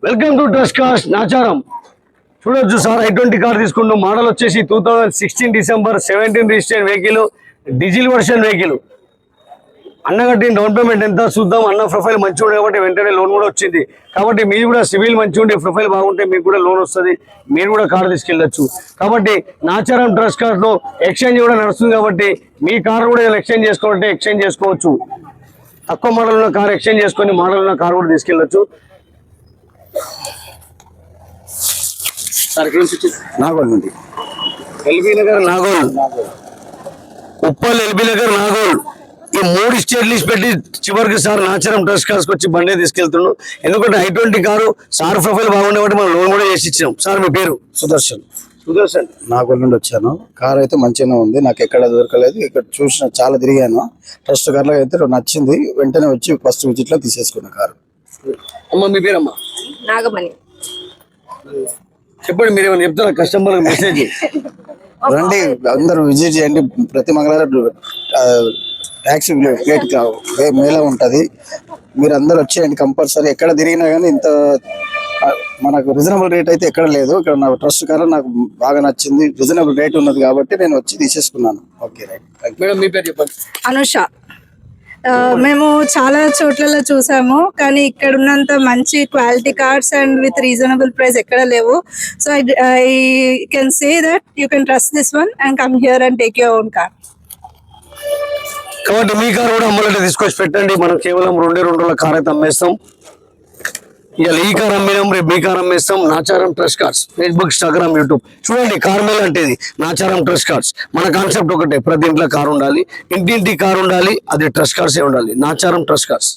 Welcome to trust cars Nacharam. చూడొచ్చు sir, i20 car తీసుకుంటూ model వచ్చేసి 2016 December 17 registration vehicle, diesel version vehicle. అన్నగట్టిన down payment ఎంత చూద్దాం. అన్న ప్రొఫైల్ మంచిగా ఉండే కాబట్టి వెంటనే లోన్ కూడా వచ్చింది. కాబట్టి మీరు కూడా సివిల్ మంచిగా ఉండే ప్రొఫైల్ బాగుంటే మీకు కూడా లోన్ వస్తుంది, మీరు కూడా కార్ తీసుకెళ్ళచ్చు. కాబట్టి నాచారం ట్రస్ట్ కార్లో ఎక్స్చేంజ్ కూడా నడుస్తుంది. కాబట్టి మీ కార్ కూడా ఎక్స్చేంజ్ చేసుకోవాలంటే ఎక్స్చేంజ్ చేసుకోవచ్చు. తక్కువ మోడల్ ఉన్న కార్ ఎక్స్చేంజ్ చేసుకొని మోడల్ ఉన్న కార్ కూడా తీసుకెళ్ళచ్చు. నాగోల్ నుండి ఎల్బీ నగర్ నాగోల్, ఉప్పల్ ఎల్బీ నగర్ నాగోల్, ఈ 3 స్టేట్ లిస్ట్ పెట్టి చివరికి సార్ నాచారం ట్రస్ట్ కార్స్ వచ్చి బండి తీసుకెళ్తున్నాం. ఎందుకంటే i20 కారు సార్ ప్రొఫైల్ బాగుండే కాబట్టి మనం లోన్ కూడా చేసి ఇచ్చినాం. సార్ మీ పేరు? సుదర్శన్. సుదర్శన్. నాగోల్ నుండి వచ్చాను. కార్ అయితే మంచిగానే ఉంది, నాకు ఎక్కడ దొరకలేదు. ఇక్కడ చూసిన చాలా తిరిగాను. ట్రస్ట్ కార్లో అయితే నచ్చింది, వెంటనే వచ్చి ఫస్ట్ విజిట్ లో తీసేసుకున్న కారు. అమ్మ మీ పేరమ్మా? నాగమణి. చెప్పండి, మీరు ఏమైనా చెప్తారా కస్టమర్ మెసేజ్? రండి, అందరూ విజిట్ చేయండి. ప్రతి మంగళవారం ట్యాక్సీ రేట్ మేళ ఉంటుంది. మీరు అందరు వచ్చేయండి కంపల్సరీ. ఎక్కడ తిరిగినా కానీ ఇంత మనకు రీజనబుల్ రేట్ అయితే ఎక్కడ లేదు. ఇక్కడ నా ట్రస్ట్ కార్ నాకు బాగా నచ్చింది, రీజనబుల్ రేట్ ఉన్నది కాబట్టి నేను వచ్చి తీసేసుకున్నాను. Okay right. మేడం మీ పేరు చెప్పండి. అనుష. మేము చాలా చోట్లలో చూసాము, కానీ ఇక్కడ ఉన్నంత మంచి quality cars and with reasonable price ఎక్కడ లేవు. So I can say that you can trust this one and come here and take your own car. కాబట్టి మీ కార్ కూడా అమ్మాలంటే తీసుకొచ్చి పెట్టండి. మనం కేవలం 2 రోజుల కార్ అయితే అమ్మేస్తాం. ఇవాళ ఈ కార్ అమ్మినాం, రేపు మీ కార్ అమ్మేస్తాం. Nacharam trust cars Facebook, Instagram, YouTube చూడండి. కార్ మేళ అంటే నాచారం ట్రస్ట్ కార్స్. మన కాన్సెప్ట్ ఒకటే, ప్రతి ఇంట్లో కార్ ఉండాలి, ఇంటింటి కార్ ఉండాలి, అది ట్రస్ట్ కార్సే ఉండాలి. Nacharam trust cars.